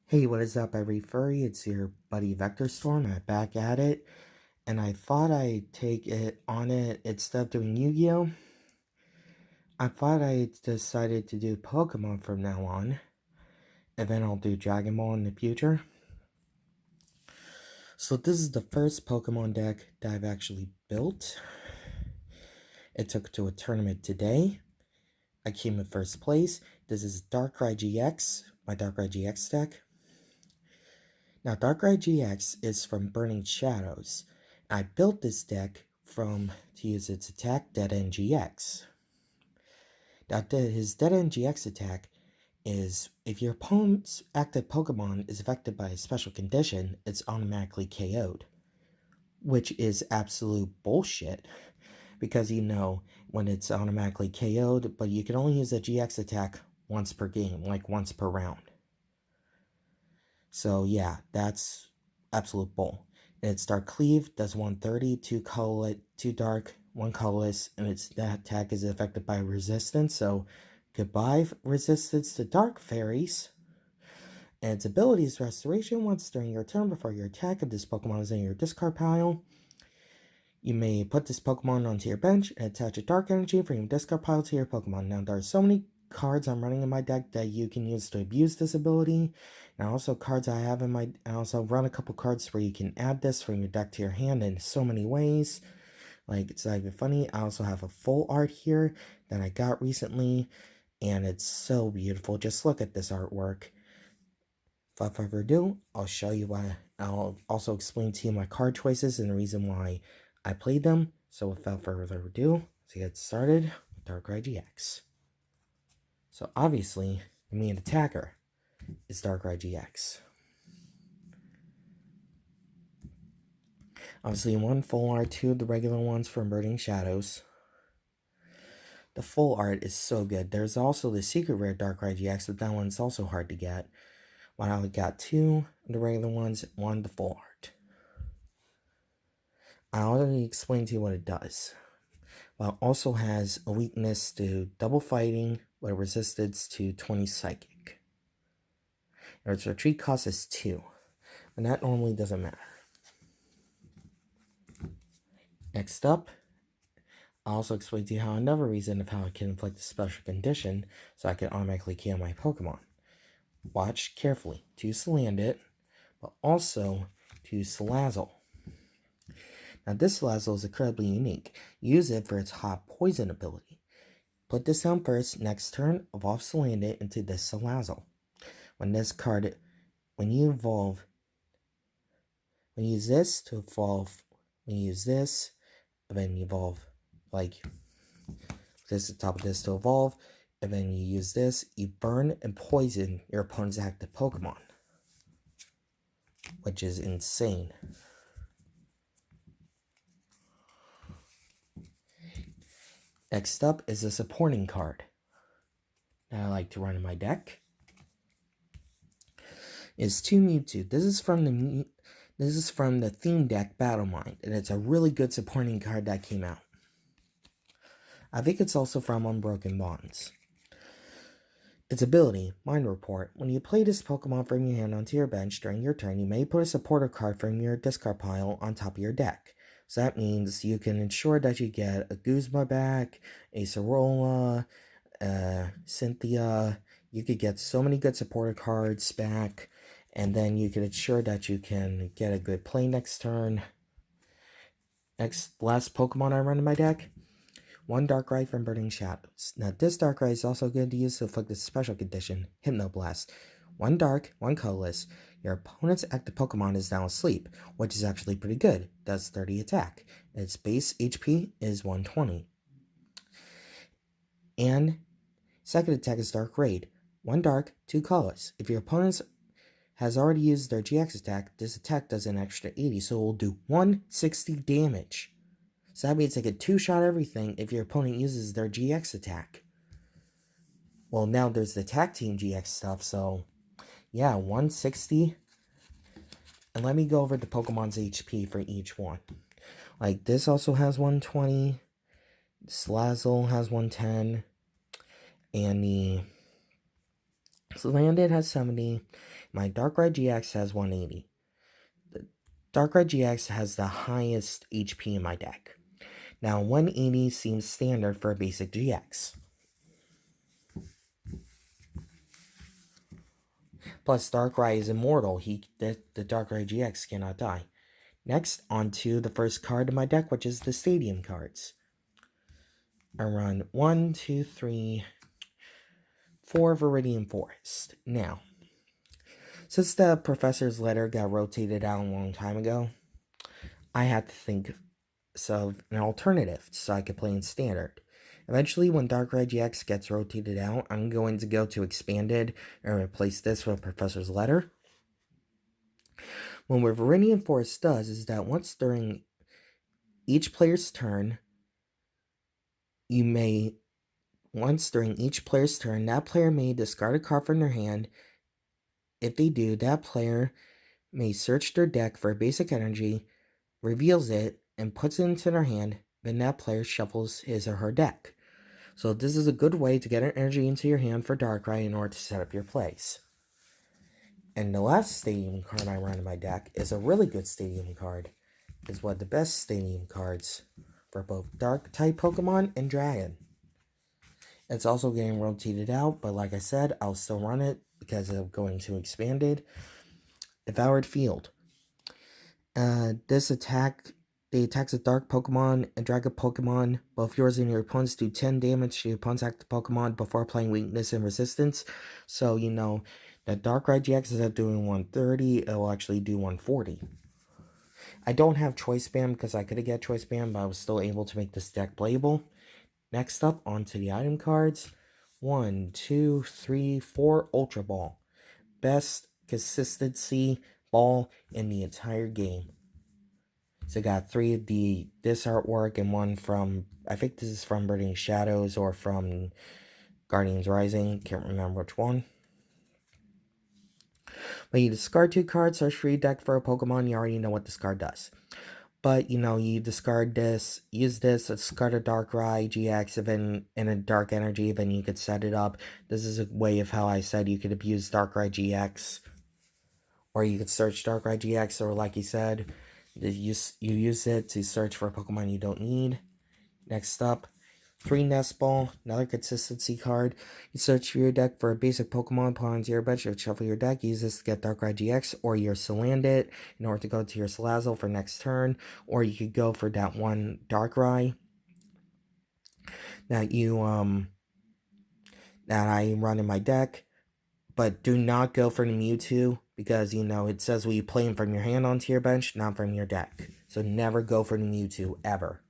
Hey, what is up, every furry? It's your buddy Vector Storm. I'm back at it, and I thought I'd take it on it instead of doing Yu-Gi-Oh! I thought I decided to do Pokemon from now on, and then I'll do Dragon Ball in the future. So this is the first Pokemon deck that I've actually built. It took to a tournament today. I came in first place. This is Darkrai GX, my Darkrai GX deck. Now, Darkrai GX is from Burning Shadows. I built this deck to use its attack, Dead End GX. Now, his Dead End GX attack is, if your opponent's active Pokemon is affected by a special condition, it's automatically KO'd. Which is absolute bullshit, because when it's automatically KO'd, but you can only use a GX attack once per game, like once per round. So yeah, that's absolute bull. And its Dark Cleave does 130, 2 dark, 1 colorless, and its attack is affected by resistance, so goodbye resistance to dark fairies. And its ability is Restoration. Once during your turn before your attack, if this Pokemon is in your discard pile, you may put this Pokemon onto your bench and attach a dark energy from your discard pile to your Pokemon. Now, there are so many cards I'm running in my deck that you can use to abuse this ability. And also cards I have I also run a couple cards where you can add this from your deck to your hand in so many ways. Like, it's not even funny. I also have a full art here that I got recently, and it's so beautiful. Just look at this artwork. Without further ado, I'll show you why. I'll also explain to you my card choices and the reason why I played them. So without further ado, let's get started with Darkrai GX. So obviously, the main attacker is Darkrai GX. Obviously, one full art, two of the regular ones from Burning Shadows. The full art is so good. There's also the secret rare Darkrai GX, but that one's also hard to get. While I got two of the regular ones, one the full art. I already explained to you what it does. While it also has a weakness to double fighting with a resistance to 20 psychic. And its retreat cost is 2, and that normally doesn't matter. Next up, I'll also explain to you how another reason of how I can inflict a special condition so I can automatically KO my Pokemon. Watch carefully to Salandit, but also to Salazzle. Now, this Salazzle is incredibly unique. Use it for its hot poison ability. Put this down first. Next turn, evolve Salandit into this Salazzle. When you use this to evolve, when you use this, and then you evolve, like this at the top of this to evolve, and then you use this, you burn and poison your opponent's active Pokemon, which is insane. Next up is a supporting card that I like to run in my deck. Is 2 Mewtwo. This is from the theme deck Battle Mind, and it's a really good supporting card that came out. I think it's also from Unbroken Bonds. Its ability, Mind Report. When you play this Pokemon from your hand onto your bench during your turn, you may put a supporter card from your discard pile on top of your deck. So that means you can ensure that you get a Guzma back, a Sorola, Cynthia. You could get so many good supporter cards back, and then you can ensure that you can get a good play next turn. Last Pokemon I run in my deck, one Darkrai from Burning Shadows. Now, this Darkrai is also good to use to inflict a special condition, Hypnoblast. 1 dark, 1 colorless. Your opponent's active Pokemon is now asleep, which is actually pretty good. Does 30 attack. Its base HP is 120. And second attack is Dark Raid. 1 dark, 2 colorless. If your opponent has already used their GX attack, this attack does an extra 80, so it will do 160 damage. So that means they get 2-shot everything if your opponent uses their GX attack. Well, now there's the tag team GX stuff, so yeah, 160. And let me go over the Pokemon's HP for each one. Like, this also has 120. Salazzle has 110. And the So Landed has 70. My Darkrai GX has 180. The Darkrai GX has the highest HP in my deck. Now 180 seems standard for a basic GX. Plus Darkrai is immortal. The Darkrai GX cannot die. Next, on to the first card in my deck, which is the Stadium cards. I run 1, 2, 3, 4 Viridian Forest. Now, since the professor's letter got rotated out a long time ago, I had to think of an alternative so I could play in Standard. Eventually, when Darkrai GX gets rotated out, I'm going to go to Expanded and replace this with Professor's Letter. What Viridian Forest does is that once during each player's turn, that player may discard a card from their hand. If they do, that player may search their deck for a basic energy, reveals it, and puts it into their hand, then that player shuffles his or her deck. So this is a good way to get an energy into your hand for Darkrai in order to set up your plays. And the last Stadium card I run in my deck is a really good Stadium card. It's one of the best Stadium cards for both Dark-type Pokemon and Dragon. It's also getting rotated out, but like I said, I'll still run it because I'm going to Expanded. Devoured Field. This attacks a dark Pokemon and dragon Pokemon. Both yours and your opponent's do 10 damage to your opponent's active Pokemon before applying weakness and resistance. So, the Darkrai GX instead of doing 130, it will actually do 140. I don't have Choice Band because I could have got Choice Band, but I was still able to make this deck playable. Next up, onto the item cards. 1, 2, 3, 4 Ultra Ball. Best consistency ball in the entire game. So I got 3 of this artwork and 1 from, I think this is from Burning Shadows or from Guardians Rising. Can't remember which one. When you discard 2 cards, search for your deck for a Pokemon, you already know what this card does. But, you discard this, use this, discard a Darkrai GX, and a Dark Energy, then you could set it up. This is a way of how I said you could abuse Darkrai GX. Or you could search Darkrai GX, or like you said, you use it to search for a Pokemon you don't need. Next up, 3 Nest Ball, another consistency card. You search for your deck for a basic Pokemon, put onto your bench, you shuffle your deck, use this to get Darkrai GX, or your Salandit in order to go to your Salazzle for next turn, or you could go for that one Darkrai that I run in my deck. But do not go for the Mewtwo, because, it says you play him from your hand onto your bench, not from your deck. So never go for the Mewtwo, ever.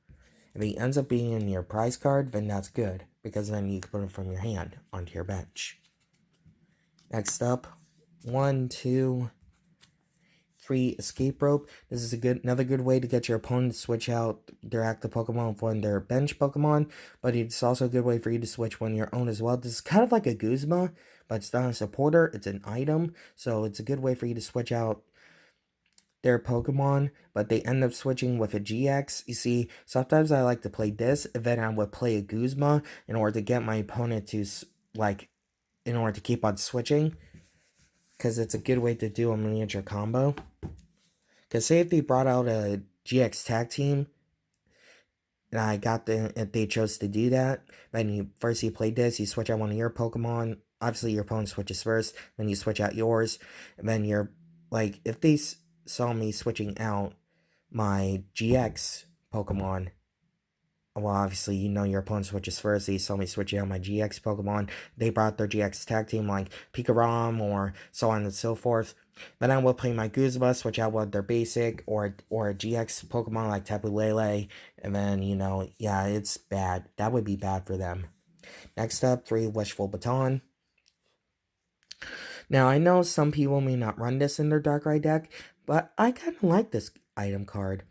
If he ends up being in your prize card, then that's good, because then you can put him from your hand onto your bench. Next up, 1, 2, 3 Escape Rope. This is another good way to get your opponent to switch out their active Pokemon for their bench Pokemon, but it's also a good way for you to switch one of your own as well. This is kind of like a Guzma, but it's not a supporter, it's an item, so it's a good way for you to switch out their Pokemon, but they end up switching with a GX. You see, sometimes I like to play this, and then I would play a Guzma in order to get my opponent to, in order to keep on switching, because it's a good way to do a miniature combo. Because say if they brought out a GX tag team, and if they chose to do that, then you play this, you switch out one of your Pokemon, obviously your opponent switches first, then you switch out yours, and then if they saw me switching out my GX Pokemon, well, obviously, your opponent switches first. They saw me switching out my GX Pokemon. They brought their GX tag team like Pikarom or so on and so forth. Then I will play my Guzma, switch out with their basic or a GX Pokemon like Tapu Lele. And then, it's bad. That would be bad for them. Next up, 3 Wishful Baton. Now, I know some people may not run this in their Darkrai deck, but I kind of like this item card.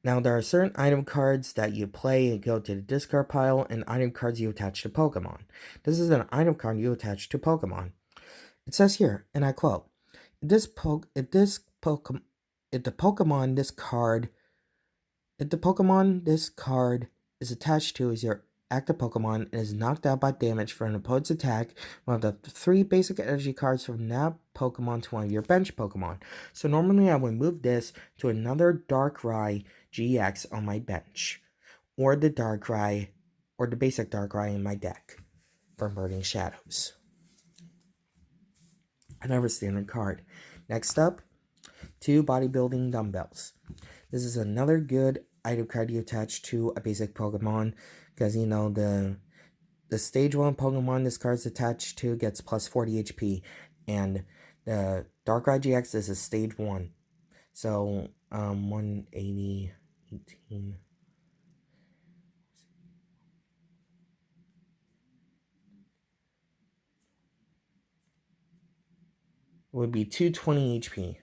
Now, there are certain item cards that you play and go to the discard pile, and item cards you attach to Pokemon. This is an item card you attach to Pokemon. It says here, and I quote, if the Pokemon this card is attached to is your active Pokemon and is knocked out by damage from an opponent's attack, one of the 3 basic energy cards from that Pokemon to one of your bench Pokemon. So normally I would move this to another Darkrai GX on my bench, or the Darkrai, or the basic Darkrai in my deck from Burning Shadows. Another standard card. Next up, 2 bodybuilding dumbbells. This is another good item card you attach to a basic Pokemon, because the stage 1 Pokemon this card's attached to gets plus 40 HP, and the Darkrai GX is a stage 1. So 180, 18. Would be 220 HP.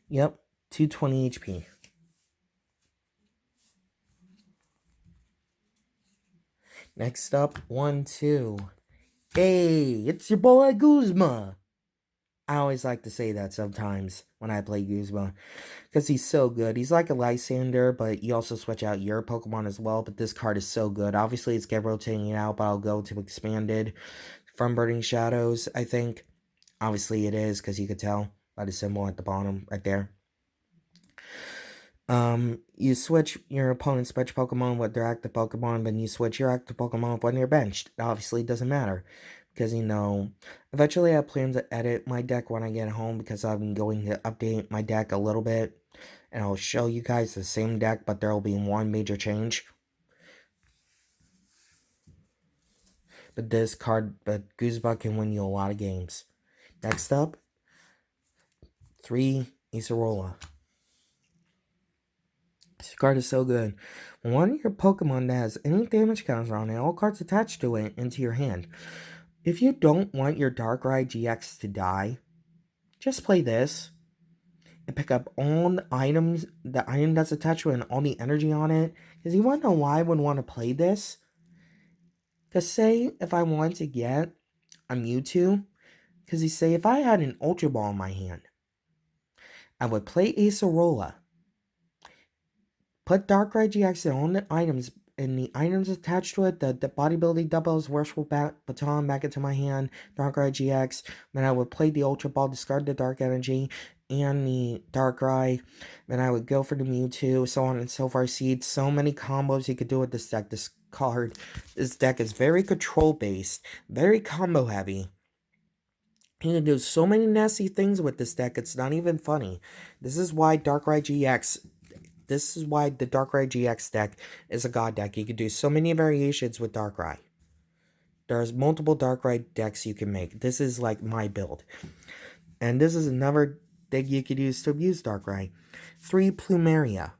Yep, 220 HP. Next up, 1, 2. Hey, it's your boy Guzma. I always like to say that sometimes when I play Guzma, because he's so good. He's like a Lysander, but you also switch out your Pokemon as well, but this card is so good. Obviously, it's get rotating out, but I'll go to expanded from Burning Shadows, I think. Obviously, it is, because you could tell by the symbol at the bottom right there. You switch your opponent's bench Pokemon with their active Pokemon, then you switch your active Pokemon when you're benched. It obviously doesn't matter, because, eventually I plan to edit my deck when I get home, because I'm going to update my deck a little bit, and I'll show you guys the same deck, but there will be one major change. But Guzma can win you a lot of games. Next up, 3 Acerola. This card is so good. When one of your Pokemon that has any damage counter on it, all cards attached to it, into your hand. If you don't want your Darkrai GX to die, just play this and pick up all the items, the item that's attached to it and all the energy on it. Because you want to know why I would want to play this? Because say if I wanted to get a Mewtwo, because you say if I had an Ultra Ball in my hand, I would play Acerola, put Darkrai GX on the items, and the items attached to it, the bodybuilding doubles, worshipful baton back into my hand, Darkrai GX, then I would play the Ultra Ball, discard the Dark Energy, and the Darkrai, then I would go for the Mewtwo, so on and so forth. See, so many combos you could do with this deck. This deck is very control-based, very combo-heavy. You can do so many nasty things with this deck, it's not even funny. This is why the Darkrai GX deck is a god deck. You can do so many variations with Darkrai. There's multiple Darkrai decks you can make. This is like my build. And this is another thing you could use to abuse Darkrai. 3 Plumeria.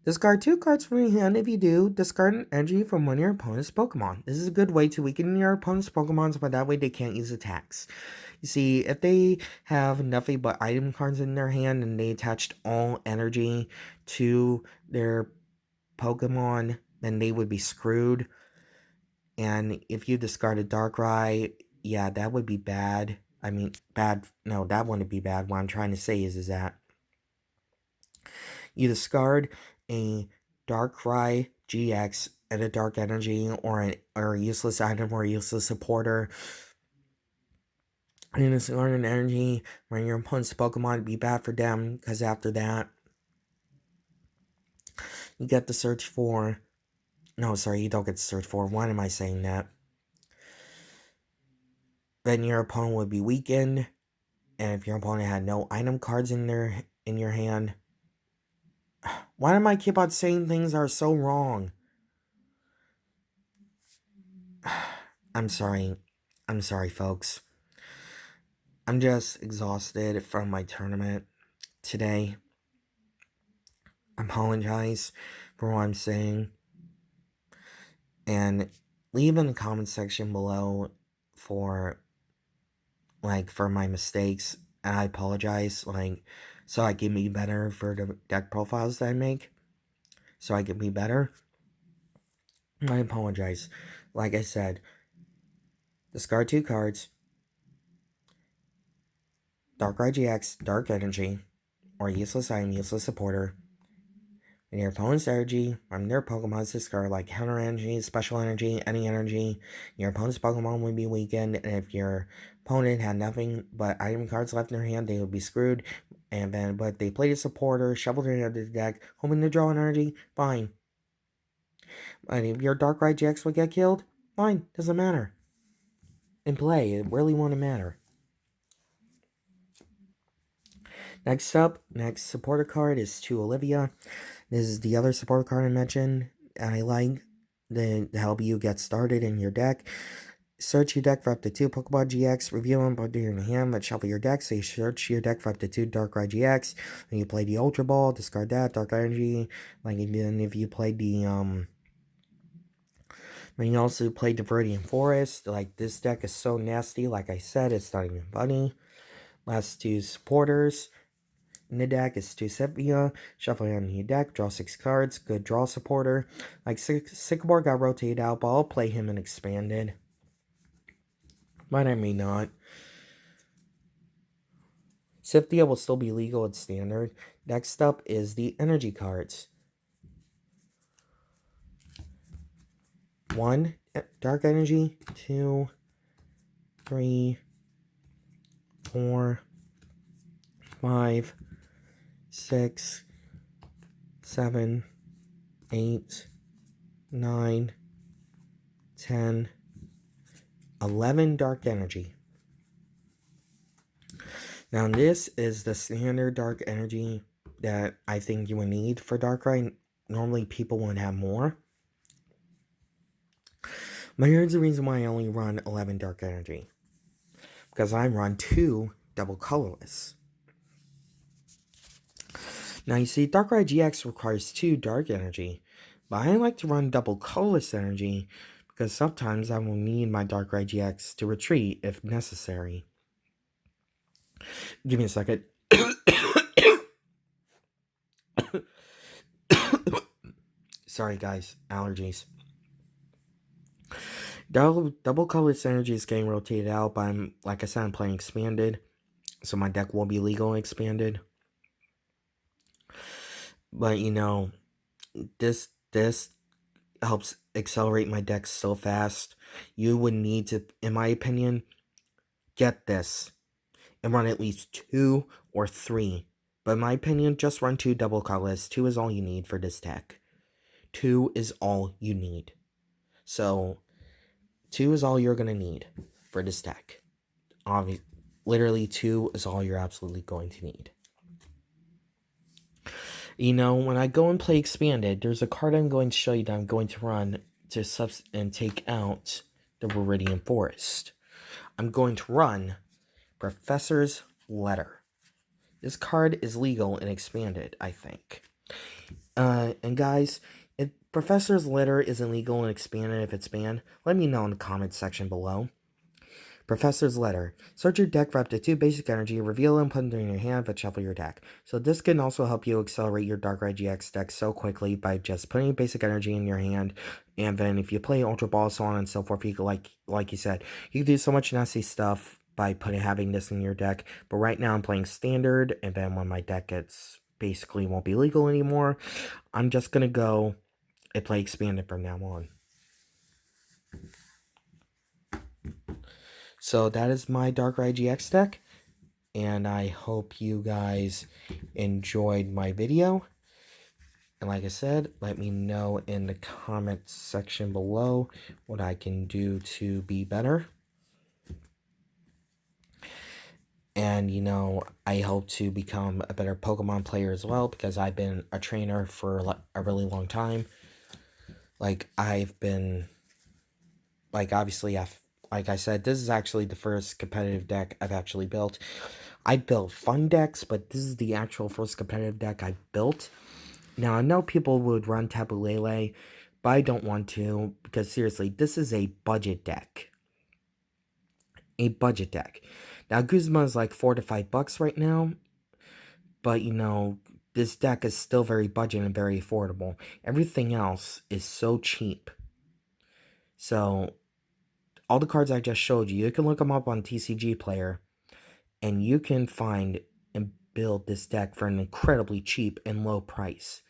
Discard 2 cards from your hand. If you do, discard an energy from one of your opponent's Pokemon. This is a good way to weaken your opponent's Pokemon, but that way they can't use attacks. You see, if they have nothing but item cards in their hand and they attached all energy to their Pokemon, then they would be screwed. And if you discarded Darkrai, yeah, that would be bad. No, that wouldn't be bad. What I'm trying to say is that you discard a Darkrai GX and a Dark Energy, or a useless item or a useless supporter. And discard an energy when your opponent's Pokemon would be bad for them, because after that, you get to search for. No, sorry, you don't get to search for. Why am I saying that? Then your opponent would be weakened, and if your opponent had no item cards in your hand. Why am I keep on saying things that are so wrong? I'm sorry, folks. I'm just exhausted from my tournament today. I apologize for what I'm saying. And leave in the comment section below for my mistakes. And I apologize, so I can be better for the deck profiles that I make. So I can be better. I apologize. Like I said, discard 2 cards. Darkrai GX, Dark Energy, or useless item, useless supporter. In your opponent's energy, from their Pokemon, discard like counter energy, special energy, any energy. Your opponent's Pokemon would be weakened, and if your opponent had nothing but item cards left in their hand, they would be screwed. And then, but they played a supporter, shuffled it into the deck, hoping to draw an energy, fine. And if your Darkrai GX would get killed, fine, doesn't matter. In play, it really wouldn't matter. Next up, next supporter card is to Olivia. This is the other supporter card I mentioned. I like to help you get started in your deck. Search your deck for up to 2 Pokemon GX, review them, put them in your hand, but shuffle your deck. So you search your deck for up to 2 Darkrai GX, and you play the Ultra Ball, discard that, Dark Energy. Like, and then if you played the, then you also played the Viridian Forest. Like, this deck is so nasty, like I said, it's not even funny. Last 2 supporters in the deck is 2 Sepia, shuffle it on your deck, draw 6 cards, good draw supporter. Like, Sycamore got rotated out, but I'll play him in Expanded. But I may not. Siftia will still be legal at Standard. Next up is the energy cards. 1, Dark Energy. 2, 3, 4, 5, 6, 7, 8, 9, 10, 11 Dark Energy. Now this is the standard Dark Energy that I think you would need for Darkrai. Normally people would have more. But here's the reason why I only run 11 Dark Energy. Because I run 2 double colorless. Now you see, Darkrai GX requires 2 Dark Energy. But I like to run double colorless energy because sometimes I will need my Darkrai GX to retreat if necessary. Give me a second. Sorry guys, allergies. Double colorless energy is getting rotated out, but like I said, I'm playing Expanded. So my deck will be legal Expanded. But you know, this helps accelerate my deck so fast. You would need to, in my opinion, get this and run at least 2 or 3. But in my opinion, just run 2 double colorless. 2 is all you need for this deck. 2 is all you need. So 2 is all you're gonna need for this deck. Literally 2 is all you're absolutely going to need. You know, when I go and play Expanded, there's a card I'm going to show you that I'm going to run to and take out the Viridian Forest. I'm going to run Professor's Letter. This card is legal and Expanded, I think. And guys, if Professor's Letter isn't legal and Expanded if it's banned, let me know in the comments section below. Professor's Letter. Search your deck for up to 2 basic energy, reveal them, put them in your hand, but shuffle your deck. So this can also help you accelerate your Darkrai GX deck so quickly by just putting basic energy in your hand. And then if you play Ultra Ball, so on and so forth, you can, like you said, you can do so much nasty stuff by having this in your deck. But right now I'm playing Standard, and then when my deck gets basically won't be legal anymore, I'm just gonna go and play Expanded from now on. So that is my Darkrai GX deck, and I hope you guys enjoyed my video. And like I said, let me know in the comments section below what I can do to be better. And, you know, I hope to become a better Pokemon player as well, because I've been a trainer for a really long time. Like, obviously, like I said, this is actually the first competitive deck I've actually built. I built fun decks, but this is the actual first competitive deck I've built. Now, I know people would run Tapu Lele, but I don't want to, because seriously, this is a budget deck. A budget deck. Now, Guzma is like $4 to $5 right now, but you know, this deck is still very budget and very affordable. Everything else is so cheap. So, all the cards I just showed you, you can look them up on TCG Player, and you can find and build this deck for an incredibly cheap and low price.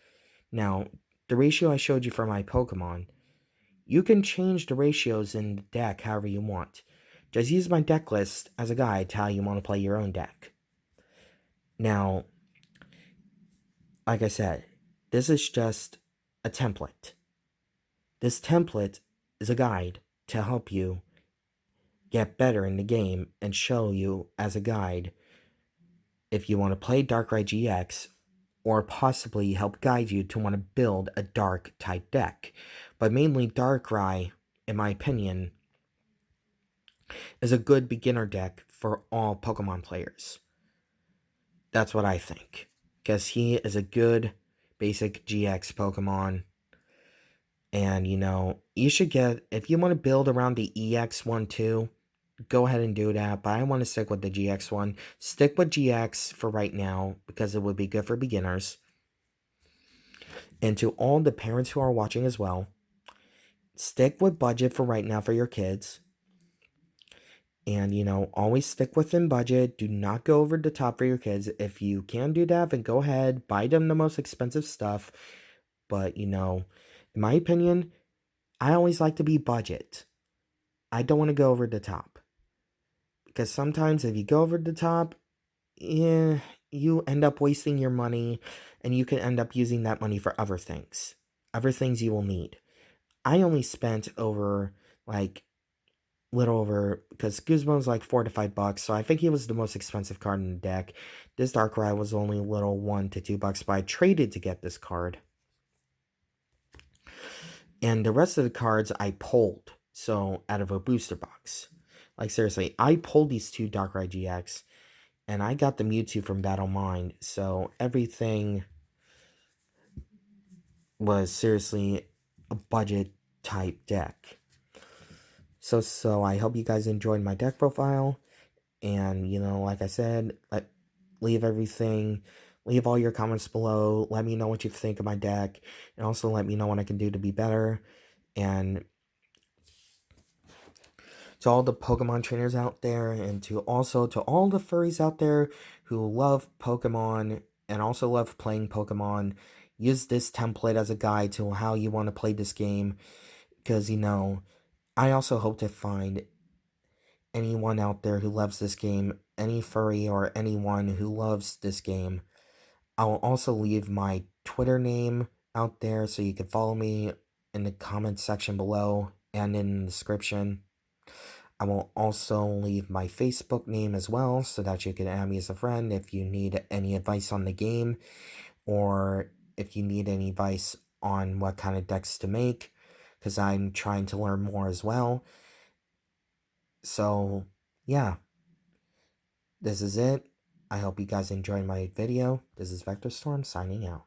Now, the ratio I showed you for my Pokemon, you can change the ratios in the deck however you want. Just use my deck list as a guide to how you want to play your own deck. Now, like I said, this is just a template. This template is a guide to help you get better in the game and show you as a guide if you want to play Darkrai GX or possibly help guide you to want to build a dark type deck. But mainly Darkrai, in my opinion, is a good beginner deck for all Pokemon players. That's what I think. Because he is a good basic GX Pokemon. And, you should get, if you want to build around the EX one too, go ahead and do that. But I want to stick with the GX one. Stick with GX for right now because it would be good for beginners. And to all the parents who are watching as well, stick with budget for right now for your kids. And, always stick within budget. Do not go over the top for your kids. If you can do that, then go ahead. Buy them the most expensive stuff. But, in my opinion, I always like to be budget. I don't want to go over the top. Because sometimes if you go over the top, you end up wasting your money. And you can end up using that money for other things. Other things you will need. I only spent over, little over, because Guzma's like $4 to $5, so I think he was the most expensive card in the deck. This Darkrai was only a little $1 to $2, but I traded to get this card. And the rest of the cards I pulled, so out of a booster box. Like seriously, I pulled these two Darkrai GX, and I got the Mewtwo from Battle Mind, so everything was seriously a budget type deck. So I hope you guys enjoyed my deck profile. And, like I said, leave all your comments below. Let me know what you think of my deck. And also let me know what I can do to be better. And to all the Pokemon trainers out there, and to all the furries out there who love Pokemon and also love playing Pokemon, use this template as a guide to how you want to play this game. Because, I also hope to find anyone out there who loves this game, any furry or anyone who loves this game. I will also leave my Twitter name out there so you can follow me in the comment section below and in the description. I will also leave my Facebook name as well so that you can add me as a friend if you need any advice on the game or if you need any advice on what kind of decks to make, because I'm trying to learn more as well. So, yeah. This is it. I hope you guys enjoyed my video. This is Vector Storm signing out.